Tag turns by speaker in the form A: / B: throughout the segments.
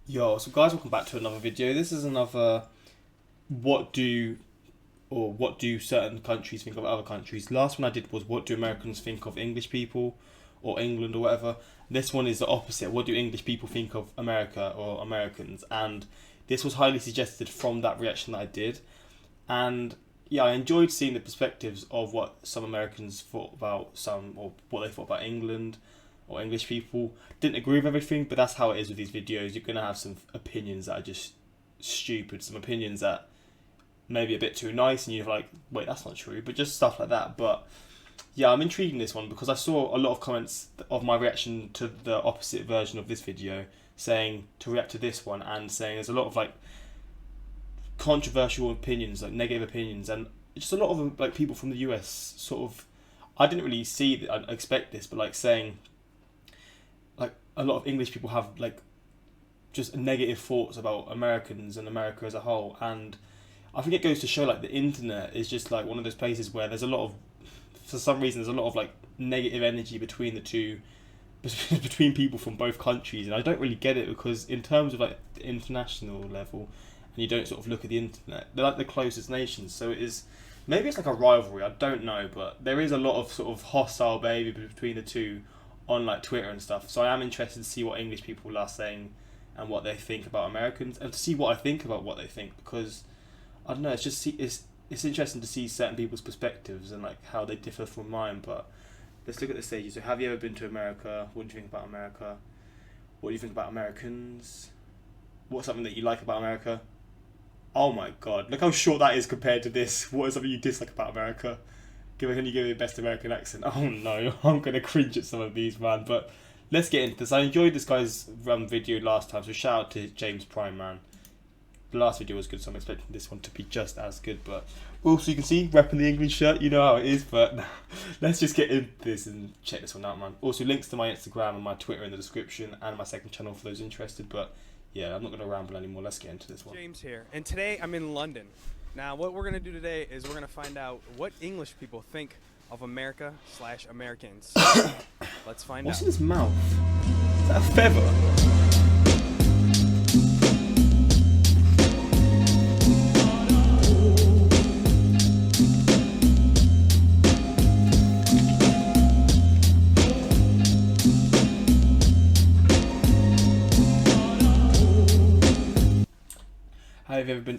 A: Yo, so guys, welcome back to another video. This is another what do certain countries think of other countries. Last one I did was what do Americans think of English people or England or whatever. This one is the opposite. What do English people think of America or Americans? And this was highly suggested from that reaction that I did. And yeah, I enjoyed seeing the perspectives of what some Americans thought about or what they thought about England or English people. Didn't agree with everything, but that's how it is with these videos. You're going to have some opinions that are just stupid, some opinions that maybe a bit too nice, and you're like, wait, that's not true, but just stuff like that. But yeah, I'm intrigued in this one because I saw a lot of comments of my reaction to the opposite version of this video saying to react to this one, and saying there's a lot of like controversial opinions, like negative opinions, and just a lot of like people from the US sort of, I didn't really see, I expect this, but like saying like a lot of English people have like just negative thoughts about Americans and America as a whole. And I think it goes to show like the internet is just like one of those places where there's a lot of, for some reason, there's a lot of like negative energy between the two, between people from both countries. And I don't really get it because in terms of like the international level, and you don't sort of look at the internet, they're like the closest nations. So it is, maybe it's like a rivalry, I don't know, but there is a lot of sort of hostile behaviour between the two on like Twitter and stuff. So I am interested to see what English people are saying and what they think about Americans, and to see what I think about what they think, because I don't know, it's interesting to see certain people's perspectives and like how they differ from mine. But let's look at the stages. So have you ever been to America? What do you think about America? What do you think about Americans? What's something that you like about America? Oh my god, look how short that is compared to this. What is something you dislike about America? Can you give me the best American accent? Oh no, I'm going to cringe at some of these, man. But let's get into this. I enjoyed this guy's video last time, so shout out to James Prime, man. The last video was good, so I'm expecting this one to be just as good. But also, you can see, repping the England shirt, you know how it is. But let's just get into this and check this one out, man. Also, links to my Instagram and my Twitter in the description, and my second channel for those interested. But yeah, I'm not going to ramble anymore. Let's get into this one.
B: James here, and today I'm in London. Now, what we're going to do today is we're going to find out what English people think of America/Americans. Let's find
A: What's
B: out.
A: in his mouth? Is that a feather?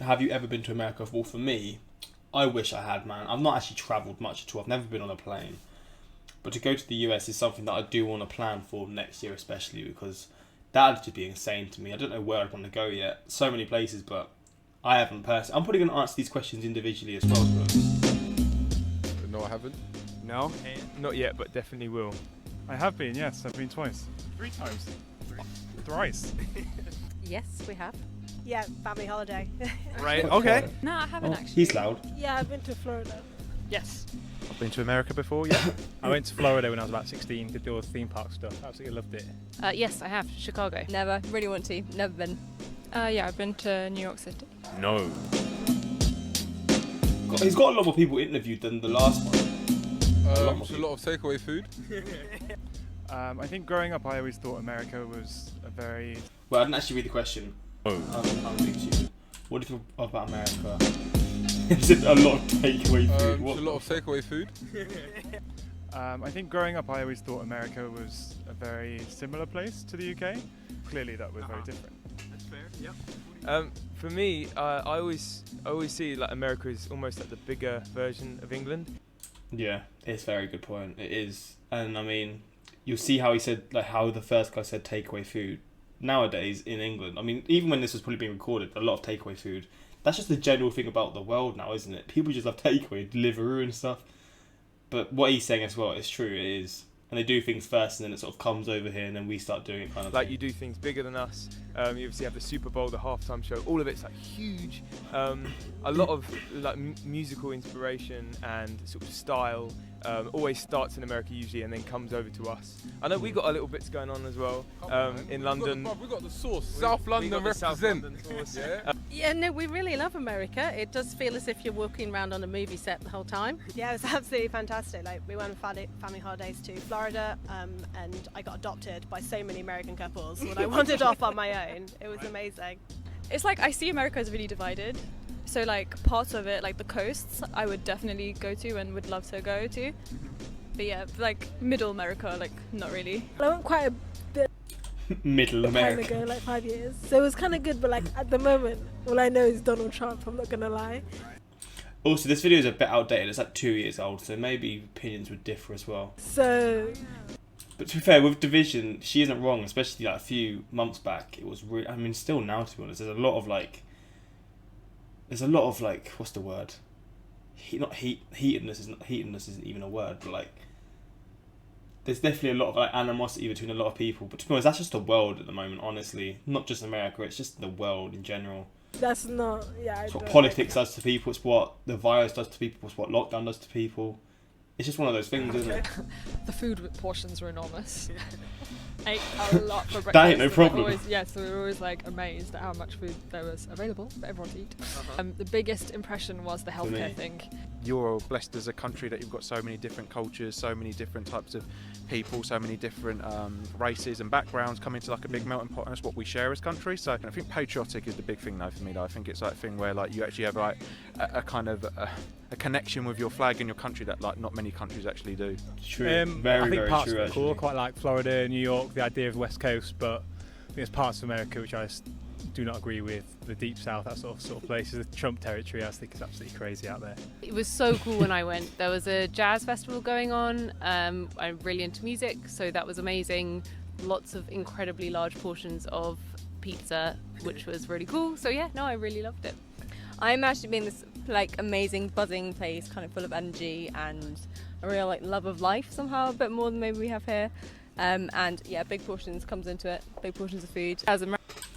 A: Have you ever been to America? Well, for me, I wish I had, man. I've not actually travelled much at all. I've never been on a plane. But to go to the US is something that I do want to plan for next year, especially because that'd just be insane to me. I don't know where I'd want to go yet. So many places, but I haven't personally. I'm probably going to answer these questions individually as well, so.
C: No, I haven't.
B: No?
D: Not yet, but definitely will. I have been, yes. I've been twice. 3 times. Thrice.
E: Yes, we have.
F: Yeah, family holiday.
B: Right, okay.
E: No, I haven't actually.
A: He's loud.
F: Yeah, I've been to Florida.
B: Yes.
D: I've been to America before, yeah. I went to Florida when I was about 16, did all the theme park stuff. Absolutely loved it.
E: Yes, I have. Chicago. Never. Really want to. Never been. Yeah, I've been to New York City.
D: No.
A: He's got a lot more people interviewed than the last one.
C: Just a lot of takeaway food.
D: I think growing up I always thought America was a very...
A: Well, I didn't actually read the question.
D: Oh.
A: I'm being stupid. What do you think about America? Is it a lot of takeaway food?
C: Just a lot of takeaway food.
D: I think growing up I always thought America was a very similar place to the UK. Clearly that was very different.
B: That's fair, yep.
G: For me, I always see like America is almost like the bigger version of England.
A: Yeah, it's a very good point. It is. And I mean, you'll see how he said, like how the first guy said takeaway food. Nowadays in England, I mean, even when this was probably being recorded, a lot of takeaway food. That's just the general thing about the world now, isn't it? People just love takeaway, Deliveroo and stuff. But what he's saying as well is true, it is. And they do things first and then it sort of comes over here and then we start doing it kind of
G: Like
A: thing.
G: you do things bigger than us. You obviously have the Super Bowl, the halftime show. All of it's like huge. A lot of like musical inspiration and sort of style always starts in America usually and then comes over to us. I know we got our little bits going on as well in London.
C: We got the sauce. South London represent. Yeah.
F: Yeah, no, we really love America. It does feel as if you're walking around on a movie set the whole time. Yeah, it's absolutely fantastic. Like, we went on family holidays to Florida, and I got adopted by so many American couples when I wandered off on my
H: own. It was amazing.
E: It's like I see America as really divided. So like parts of it, like the coasts, I would definitely go to and would love to go to. But yeah, like middle America, like not really.
I: I went quite a bit
A: Middle
I: time
A: America.
I: ago, like 5 years. So it was kind of good, but like at the moment, all I know is Donald Trump. I'm not gonna lie.
A: Also, this video is a bit outdated. It's like 2 years old, so maybe opinions would differ as well.
I: So
A: But to be fair, with Division, she isn't wrong. Especially like a few months back, it was. I mean, still now, to be honest, there's a lot of like. What's the word? Heatedness isn't even a word, but like. There's definitely a lot of like animosity between a lot of people. But to be honest, that's just the world at the moment. Honestly, not just America. It's just the world in general.
I: that's not. Yeah.
A: It's what politics does to people. It's what the virus does to people. It's what lockdown does to people. It's just one of those things, isn't it?
E: The food portions were enormous. Ate a lot for breakfast.
A: That ain't no problem.
E: We were always like amazed at how much food there was available for everyone to eat. The biggest impression was the healthcare thing.
J: You're blessed as a country that you've got so many different cultures, so many different types of people, so many different races and backgrounds come into like a big melting pot, and that's what we share as country. So I think patriotic is the big thing though for me though. I think it's like a thing where like you actually have like a kind of a connection with your flag and your country that like not many countries actually do.
A: True.
D: I
A: Very,
D: think
A: very
D: parts
A: true.
D: of it are cool,
A: Actually.
D: quite like Florida, New York, the idea of the West Coast, but I think there's parts of America which I just do not agree with. The Deep South, that sort of places, the Trump territory, I just think is absolutely crazy out there.
K: It was so cool when I went. There was a jazz festival going on. I'm really into music, so that was amazing. Lots of incredibly large portions of pizza, which was really cool. So yeah, no, I really loved it.
E: I imagined it being this like amazing buzzing place, kind of full of energy and a real like love of life somehow, a bit more than maybe we have here. And yeah, big portions comes into it, big portions of food.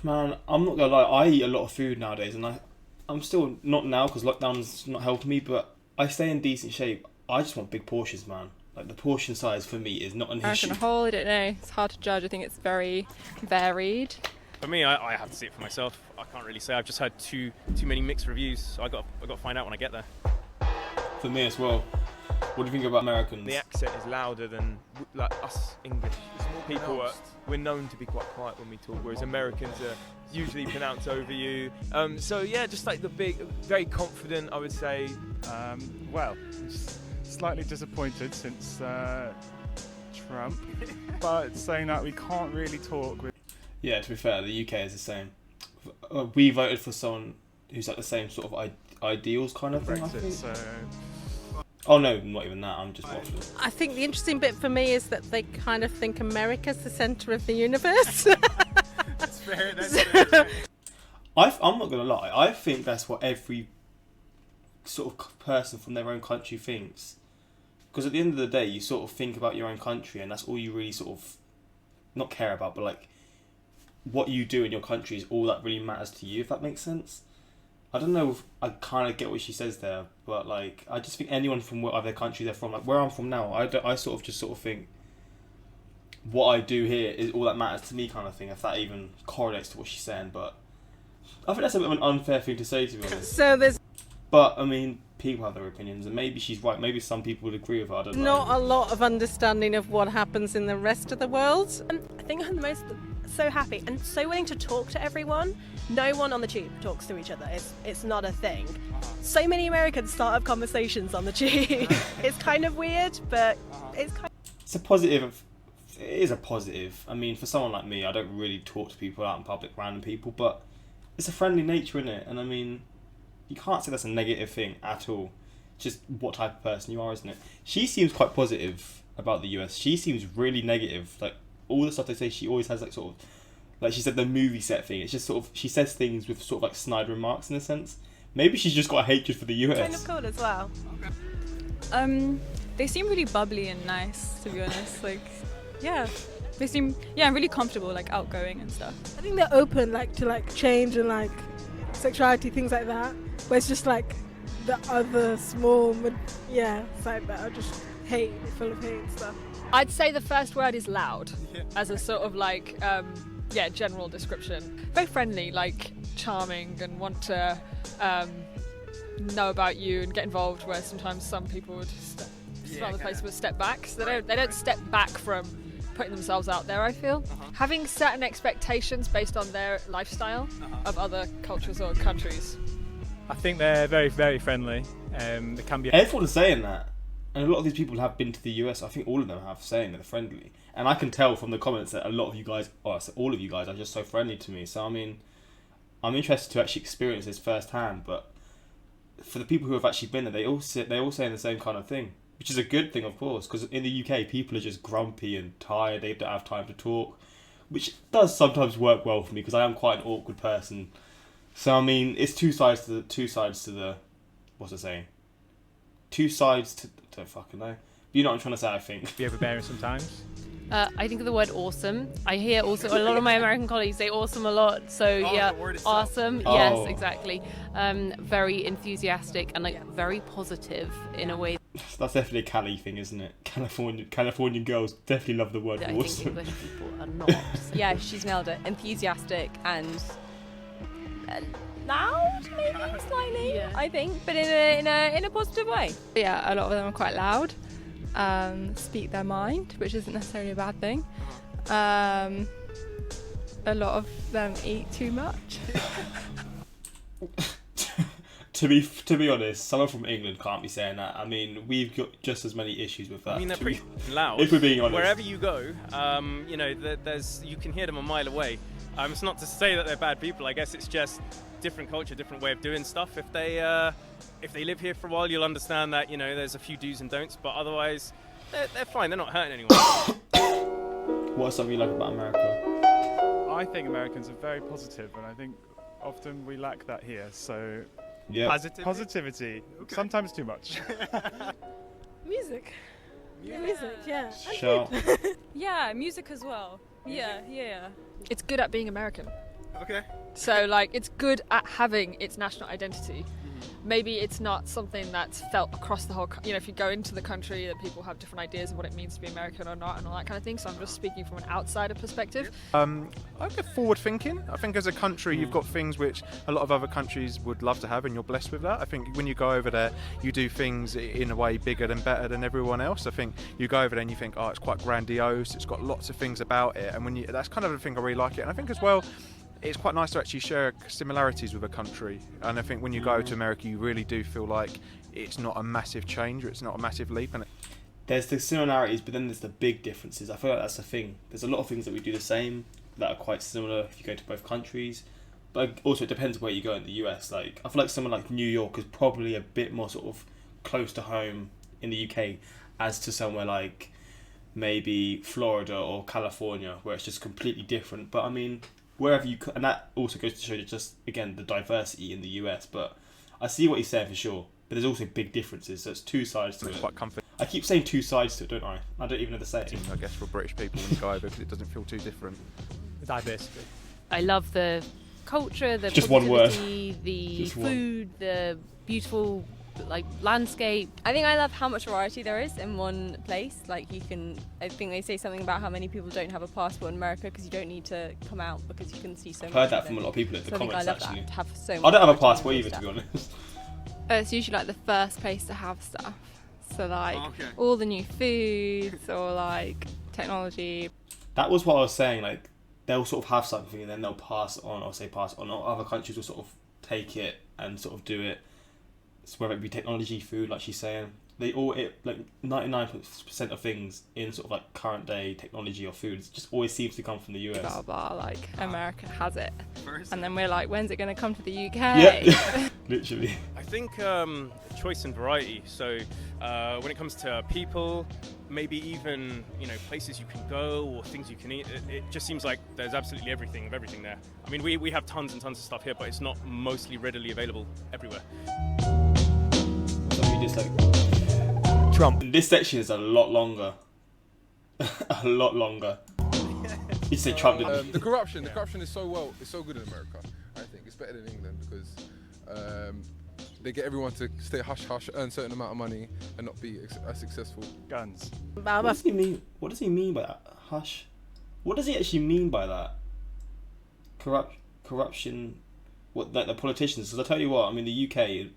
A: Man, I'm not gonna lie. I eat a lot of food nowadays, and I'm still not now because lockdown's not helping me. But I stay in decent shape. I just want big portions, man. Like the portion size for me is not an
E: American
A: issue.
E: a whole, I don't know. It's hard to judge. I think it's very varied.
B: For me, I have to see it for myself. I can't really say. I've just heard too many mixed reviews, so I got to find out when I get there.
A: For me as well. What do you think about Americans?
G: The accent is louder than like us English people. We're known to be quite quiet when we talk, whereas Americans are usually pronounce over you. So yeah, just like the big, very confident, I would say.
D: Well, slightly disappointed since Trump, but saying that we can't really talk with.
A: Yeah, to be fair, the UK is the same. We voted for someone who's like the same sort of ideals kind of thing. I think.
D: So.
A: Oh no, not even that. I'm just waffling.
F: I think the interesting bit for me is that they kind of think America's the centre of the universe.
D: That's fair. That's fair.
A: I'm not gonna lie. I think that's what every sort of person from their own country thinks. Because at the end of the day, you sort of think about your own country, and that's all you really sort of not care about, but like what you do in your country is all that really matters to you. If that makes sense. I don't know if I kind of get what she says there, but like I just think anyone from whatever country they're from, like where I'm from now, I sort of think what I do here is all that matters to me, kind of thing. If that even correlates to what she's saying, but I think that's a bit of an unfair thing to say, to be honest.
F: So there's
A: But I mean, people have their opinions, and maybe she's right. Maybe some people would agree with her. I don't know.
F: not a lot of understanding of what happens in the rest of the world.
H: I think I'm so happy and so willing to talk to everyone. No one on the tube talks to each other. It's not a thing. So many Americans start up conversations on the tube. It's kind of weird, but it's kind of...
A: It's a positive. It is a positive. I mean, for someone like me, I don't really talk to people out in public, random people, but it's a friendly nature, isn't it? And I mean, you can't say that's a negative thing at all. Just what type of person you are, isn't it? She seems quite positive about the US. She seems really negative. Like, all the stuff they say, she always has like sort of, like she said, the movie set thing. It's just sort of, she says things with sort of like snide remarks in a sense. Maybe she's just got a hatred for the US.
H: Kind of cool as well.
E: They seem really bubbly and nice, to be honest. Like, yeah, they seem really comfortable, like outgoing and stuff.
I: I think they're open like to like change and like sexuality, things like that. But it's just like the other small side that are just hate, full of hate and stuff.
E: I'd say the first word is loud, as a sort of like, general description. Very friendly, like charming, and want to know about you and get involved, where sometimes some people would other places would step back. So they don't step back from putting themselves out there, I feel. Having certain expectations based on their lifestyle of other cultures or countries.
D: I think they're very, very friendly. They can be.
A: Everyone's saying that. And a lot of these people have been to the US. I think all of them have, saying they're friendly. And I can tell from the comments that a lot of you guys, or I said all of you guys, are just so friendly to me. So, I mean, I'm interested to actually experience this firsthand. But for the people who have actually been there, they're all saying the same kind of thing. Which is a good thing, of course. Because in the UK, people are just grumpy and tired. They don't have time to talk. Which does sometimes work well for me, because I am quite an awkward person. So, I mean, it's two sides to the... What's it saying? Two sides to... Don't fucking know. But you know what I'm trying to say, I think.
D: Be overbearing sometimes.
K: I think of the word awesome. I hear also a lot of my American colleagues say awesome a lot. So yeah, awesome.
A: Oh.
K: Yes, exactly. Very enthusiastic and like very positive in a way.
A: That's definitely a Cali thing, isn't it? Californian girls definitely love the word
K: that I think
A: awesome.
K: English people are not.
L: Yeah, she's nailed it. Enthusiastic and loud, maybe slightly. Yeah. I think, but in a positive way.
M: Yeah, a lot of them are quite loud. Speak their mind, which isn't necessarily a bad thing. A lot of them eat too much.
A: To be honest, someone from England can't be saying that. I mean, we've got just as many issues with that.
B: I mean, they're pretty loud.
A: If we're being honest.
B: Wherever you go, you know, you can hear them a mile away. It's not to say that they're bad people. I guess it's just different culture, different way of doing stuff. If they live here for a while, you'll understand that, you know, there's a few do's and don'ts, but otherwise, they're fine. They're not hurting anyone.
A: What's something you like about America?
N: I think Americans are very positive, and I think often we lack that here. So,
A: yeah,
N: positivity. Okay. Sometimes too much.
I: Music. Yeah. Music, yeah.
A: Sure.
O: Yeah, music as well. Yeah.
E: It's good at being American.
B: Okay.
E: So, like, it's good at having its national identity. Maybe it's not something that's felt across the whole... You know, if you go into the country, that people have different ideas of what it means to be American or not and all that kind of thing. So I'm just speaking from an outsider perspective.
J: I get forward thinking. I think as a country, you've got things which a lot of other countries would love to have, and you're blessed with that. I think when you go over there, you do things in a way bigger and better than everyone else. I think you go over there and you think, oh, it's quite grandiose. It's got lots of things about it. And that's kind of the thing I really like it. And I think as well, it's quite nice to actually share similarities with a country, and I think when you go to America you really do feel like it's not a massive change, or it's not a massive leap. And
A: there's the similarities, but then there's the big differences. I feel like that's the thing. There's a lot of things that we do the same that are quite similar if you go to both countries, but also it depends where you go in the US. Like, I feel like someone like New York is probably a bit more sort of close to home in the UK as to somewhere like maybe Florida or California, where it's just completely different. But I mean, wherever you... And that also goes to show you just, again, the diversity in the US. But I see what he's saying for sure. But there's also big differences. So it's two sides to it.
J: It's quite comforting.
A: I keep saying two sides to it, don't I? I don't even know the saying.
J: I guess for British people when you go over, because it doesn't feel too different.
D: Diversity.
K: I love the culture, the
A: just one word.
K: The food, the beautiful like landscape.
L: I think I love how much variety there is in one place. Like, I think they say something about how many people don't have a passport in America because you don't need to come out because you can see so much.
A: I've heard that from a lot of people in the comments,
L: I love
A: actually.
L: That, to have so much
A: I don't have a
L: variety
A: passport either, to be honest.
M: It's usually like the first place to have stuff. So like all the new foods or like technology.
A: That was what I was saying, like they'll sort of have something and then they'll pass it on, or other countries will sort of take it and sort of do it. So whether it be technology, food, like she's saying, like 99% of things in sort of like current day technology or food just always seems to come from the US.
M: Blah blah, like America has it, and then we're like, when's it going to come to the UK?
A: Yeah, literally.
B: I think choice and variety. So when it comes to people, maybe even places you can go or things you can eat, it just seems like there's absolutely everything there. I mean, we have tons and tons of stuff here, but it's not mostly readily available everywhere.
D: Trump.
A: This section is a lot longer. A lot longer. You say Trump didn't.
C: The corruption is so good in America. I think it's better than England because they get everyone to stay hush hush, earn a certain amount of money, and not be as successful.
N: Guns.
A: What does he mean? What does he mean by that? Hush. What does he actually mean by that? Corruption. What, like the politicians? Because I tell you what, I mean the UK.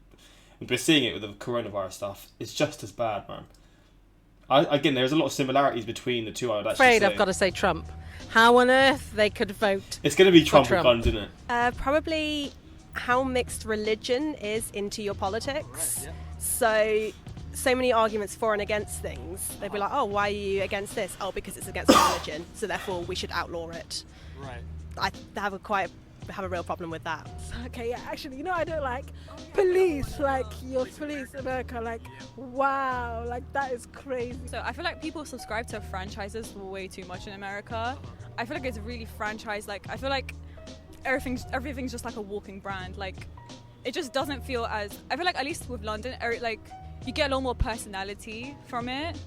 A: We're seeing it with the coronavirus stuff. It's just as bad, man. Again, there's a lot of similarities between the two. I would actually
F: Afraid
A: say.
F: I've got to say Trump. How on earth they could vote?
A: It's going to be Trump
F: for
A: with guns, isn't it?
H: Probably how mixed religion is into your politics. So many arguments for and against things. They'd be like, oh, why are you against this? Oh, because it's against religion, so therefore we should outlaw it.
B: Right.
H: I have a real problem with that.
I: Okay, yeah, actually, you know, I don't like police, like your police America, like, wow, like that is crazy.
O: So I feel like people subscribe to franchises way too much in America. I feel like it's really franchised. Like, I feel like everything's just like a walking brand. Like, it just doesn't feel as, I feel like at least with London, like, you get a lot more personality from it.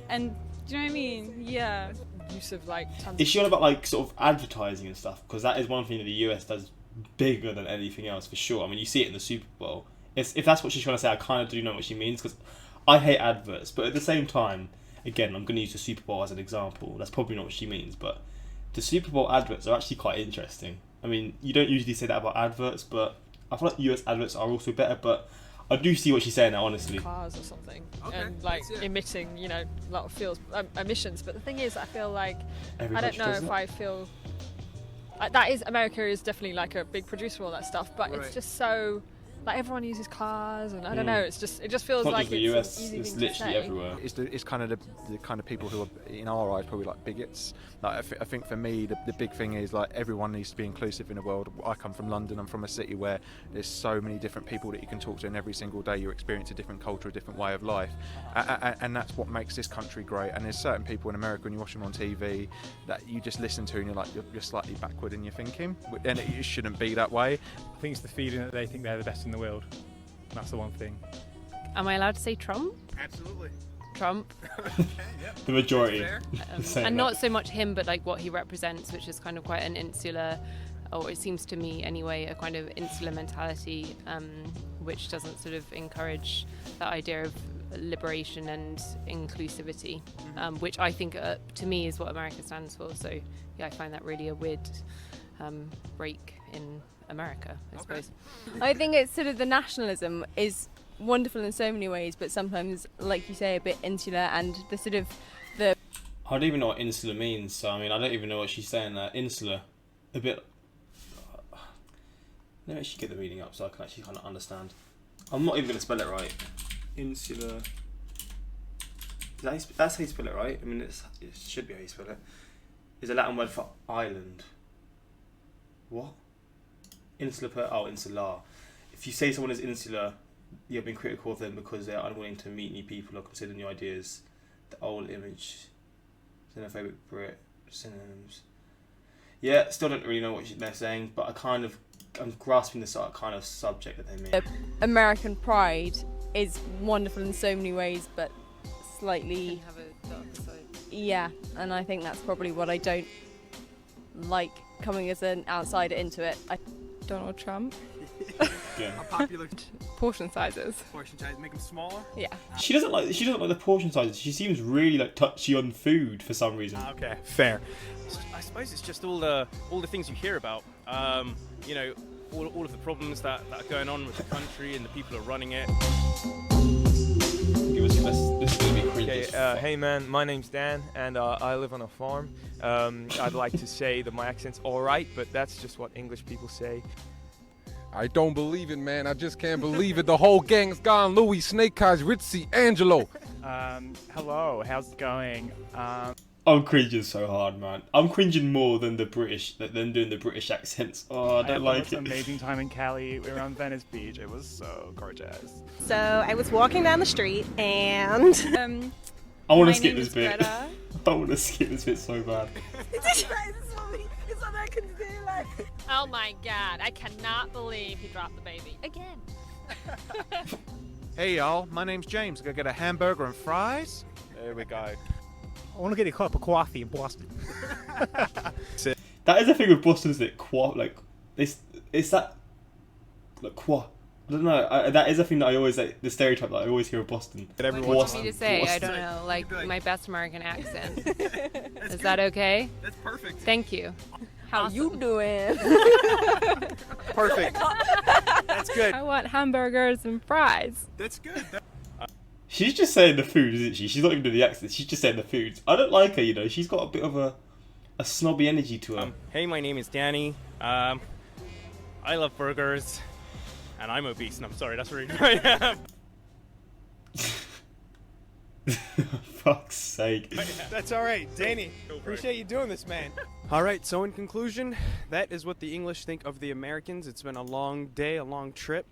O: And do you know what I mean? Yeah.
E: Use of like tons
A: Is she on about like sort of advertising and stuff? Because that is one thing that the US does bigger than anything else for sure. I mean, you see it in the Super Bowl. If that's what she's trying to say, I kind of do know what she means, because I hate adverts. But at the same time, again, I'm going to use the Super Bowl as an example. That's probably not what she means, but the Super Bowl adverts are actually quite interesting. I mean, you don't usually say that about adverts, but I feel like US adverts are also better. But I do see what she's saying now, honestly.
E: Cars or something, and like emitting, you know, a lot of fuels, emissions. But the thing is, I feel like
A: Every
E: I don't
A: country
E: know
A: does
E: if
A: it.
E: I feel that is America is definitely like a big producer of all that stuff, but it's just so like everyone uses cars, and I don't know. It just feels
A: It's not
E: like
A: just the
E: it's
A: US,
E: an easy
A: it's
E: thing to
A: literally
E: say.
A: everywhere.
J: It's kind of the kind of people who are, in our eyes, probably like bigots. Like I think for me, the big thing is like everyone needs to be inclusive in the world. I come from London. I'm from a city where there's so many different people that you can talk to, and every single day you experience a different culture, a different way of life, and that's what makes this country great. And there's certain people in America, when you watch them on TV, that you just listen to, and you're like, you're slightly backward in your thinking, and it shouldn't be that way.
D: I think it's the feeling that they think they're the best in the world. That's the one thing.
K: Am I allowed to say Trump?
B: Absolutely.
K: Trump.
A: The majority. saying
K: And
A: that.
K: not so much him, but like what he represents, which is kind of quite an insular, or it seems to me anyway, a kind of insular mentality, which doesn't sort of encourage that idea of liberation and inclusivity, which I think to me is what America stands for. So yeah, I find that really a weird break in America, I suppose.
L: I think it's sort of the nationalism is wonderful in so many ways, but sometimes, like you say, a bit insular, and the sort of the.
A: I don't even know what insular means, so I mean, I don't even know what she's saying there. Insular, a bit. Let me actually get the reading up so I can actually kind of understand. I'm not even going to spell it right. Insular. That's how you spell it, right? I mean, it should be how you spell it. It's a Latin word for island. What? Insular. If you say someone is insular, you're being critical of them because they're unwilling to meet new people or consider new ideas. The old image. Xenophobic Brit. Synonyms. Yeah, still don't really know what they're saying, but I'm grasping the sort of kind of subject that they mean.
L: American pride is wonderful in so many ways, but slightly.
K: Have a darker side.
L: Yeah, and I think that's probably what I don't like coming as an outsider into it.
M: Donald Trump.
A: Yeah.
B: A popular
M: Portion sizes.
B: portion size, make them smaller.
L: Yeah.
A: She doesn't like the portion sizes. She seems really like touchy on food for some reason.
B: Okay, fair. I suppose it's just all the things you hear about. You know, all of the problems that are going on with the country and the people who are running it.
A: Give us this is gonna be cringe.
G: Okay,
A: as fuck.
G: hey man, my name's Dan, and I live on a farm. I'd like to say that my accent's alright, but that's just what English people say.
C: I don't believe it, man. I just can't believe it. The whole gang's gone. Louis, Snake Eyes, Ritzy, Angelo.
N: Hello, how's it going?
A: I'm cringing so hard, man. I'm cringing more than them doing the British accents. Oh, I don't like it.
N: Amazing time in Cali. We were on Venice Beach. It was so gorgeous.
H: So I was walking down the street and
A: I want
O: my
A: to skip
O: name
A: this
O: is
A: bit.
O: Greta.
A: I want to skip this bit so bad.
I: It's what I can do, like.
E: Oh my god, I cannot believe he dropped the baby again.
J: Hey y'all, my name's James. Gonna get a hamburger and fries. There we go.
D: I want to get a cup of coffee in Boston.
A: That is the thing with Boston, is it? It's that like qua. I don't know. That is a thing that I always like. The stereotype that I always hear of Boston.
K: What do you want me to say? I don't know. Like my best American accent. Is that okay?
B: That's perfect.
K: Thank you.
L: How you doing?
G: Perfect. That's good.
M: I want hamburgers and fries.
B: That's good.
A: She's just saying the food, isn't she? She's not even doing the accent. She's just saying the foods. I don't like her, you know. She's got a bit of a snobby energy to her.
B: Hey, my name is Danny. I love burgers, and I'm obese. And I'm sorry, that's really who I am.
A: Fuck's sake.
P: That's all right, Danny. Appreciate you doing this, man.
Q: All right, so in conclusion, that is what the English think of the Americans. It's been a long day, a long trip.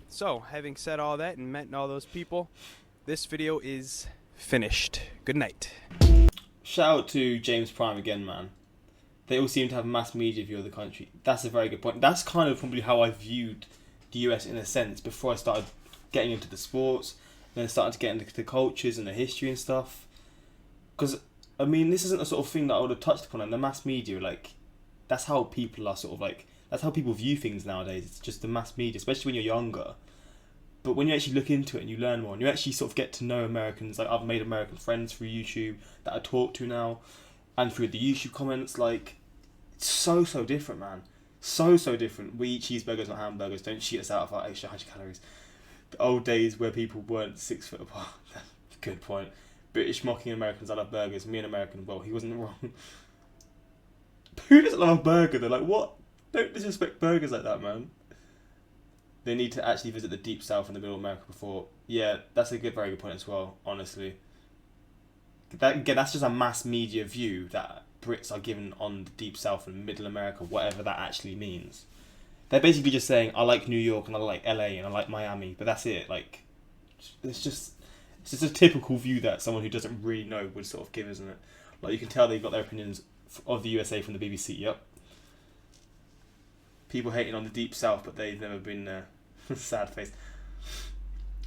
Q: So, having said all that and met all those people, this video is finished. Good night.
A: Shout out to James Prime again, man. They all seem to have a mass media view of the country. That's a very good point. That's kind of probably how I viewed the US in a sense before I started getting into the sports, then started to get into the cultures and the history and stuff. Because, I mean, this isn't the sort of thing that I would have touched upon in the mass media. Like, that's how people are sort of like, that's how people view things nowadays. It's just the mass media, especially when you're younger. But when you actually look into it and you learn more and you actually sort of get to know Americans, like I've made American friends through YouTube that I talk to now and through the YouTube comments, like it's so different, man. So different. We eat cheeseburgers, not hamburgers. Don't cheat us out of our extra 100 calories. The old days where people weren't 6 foot apart. Good point. British mocking Americans, I love burgers. Me an American, well, he wasn't wrong. Who doesn't love a burger? They're like, what? Don't disrespect burgers like that, man. They need to actually visit the deep south and the middle of America before. Yeah, that's a very good point as well, honestly. Again, that's just a mass media view that Brits are given on the deep south and middle America, whatever that actually means. They're basically just saying, I like New York and I like LA and I like Miami, but that's it. Like, it's just a typical view that someone who doesn't really know would sort of give, isn't it? Like, you can tell they've got their opinions of the USA from the BBC, yep. People hating on the deep south, but they've never been there. Sad face.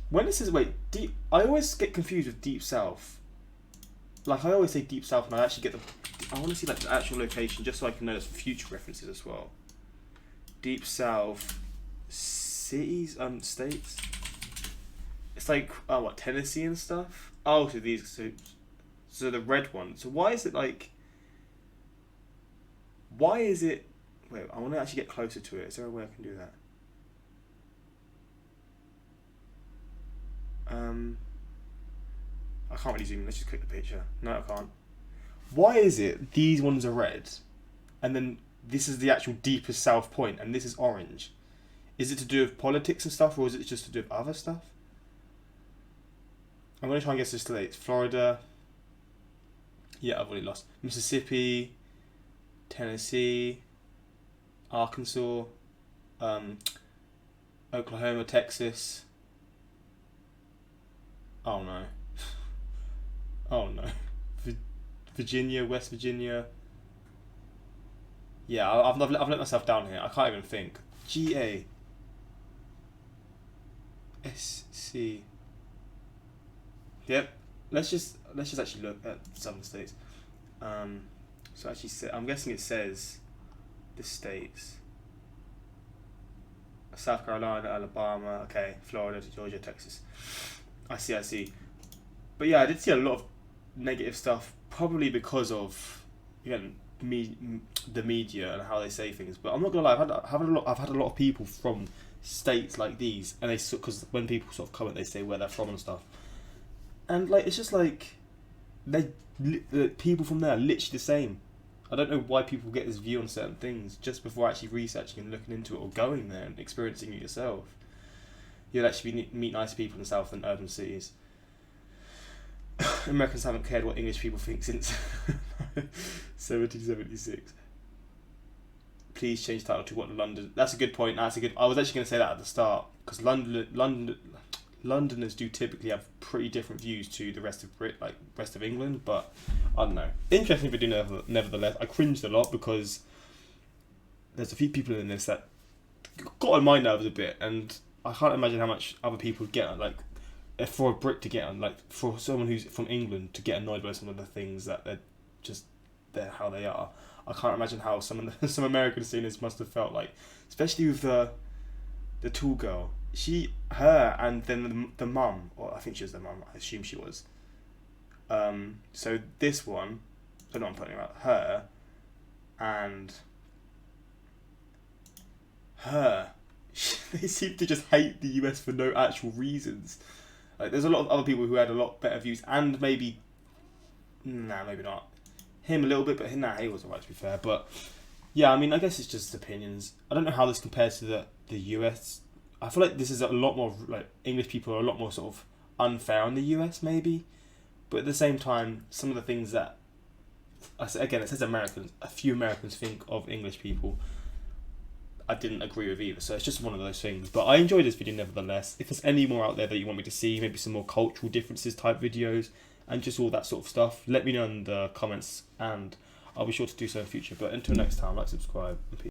A: When this is deep, I always get confused with deep south. Like I always say deep south, and I actually get I want to see like the actual location just so I can know it's for future references as well. Deep south cities, states. It's like what, Tennessee and stuff. Oh, so these so the red one. So why is it like? Why is it? Wait, I want to actually get closer to it. Is there a way I can do that? I can't really zoom in. Let's just click the picture. No, I can't. Why is it these ones are red, and then this is the actual deepest south point, and this is orange? Is it to do with politics and stuff, or is it just to do with other stuff? I'm going to try and guess the states. Florida. Yeah, I've already lost. Mississippi. Tennessee. Arkansas. Oklahoma, Texas. Oh no. Oh no. Virginia, West Virginia. Yeah, I've let myself down here. I can't even think. GA. SC. Yep. Let's just actually look at some states. So actually, I'm guessing it says the states. South Carolina, Alabama, okay, Florida, Georgia, Texas. I see. But yeah, I did see a lot of negative stuff, probably because of, again, the media and how they say things. But I'm not gonna lie, I've had a lot of people from states like these, and they, because when people sort of comment, they say where they're from and stuff, and like it's just like the people from there are literally the same. I don't know why people get this view on certain things just before actually researching and looking into it or going there and experiencing it yourself. You'll actually meet nice people in the south and urban cities. Americans haven't cared what English people think since 1776. Please change title to what London. That's a good point. I was actually going to say that at the start, because Londoners do typically have pretty different views to the rest of England, but I don't know. Interesting video nevertheless. I cringed a lot because there's a few people in this that got on my nerves a bit, and I can't imagine how much other people get on, like, for a Brit to get on, like, for someone who's from England to get annoyed by some of the things that they're how they are. I can't imagine how some American singers must have felt like, especially with the tall girl. Her and then the mum, or I think she was the mum, I assume she was. So this one, I don't know what I'm talking about, her and her, they seem to just hate the US for no actual reasons. Like, there's a lot of other people who had a lot better views, and maybe not him a little bit, but he was alright, to be fair. But yeah, I mean, I guess it's just opinions. I don't know how this compares to the US. I feel like this is a lot more, like, English people are a lot more sort of unfair on the US, maybe. But at the same time, some of the things that, again, it says Americans, a few Americans think of English people, I didn't agree with either. So it's just one of those things. But I enjoyed this video nevertheless. If there's any more out there that you want me to see, maybe some more cultural differences type videos, and just all that sort of stuff, let me know in the comments, and I'll be sure to do so in future. But until next time, like, subscribe, and peace.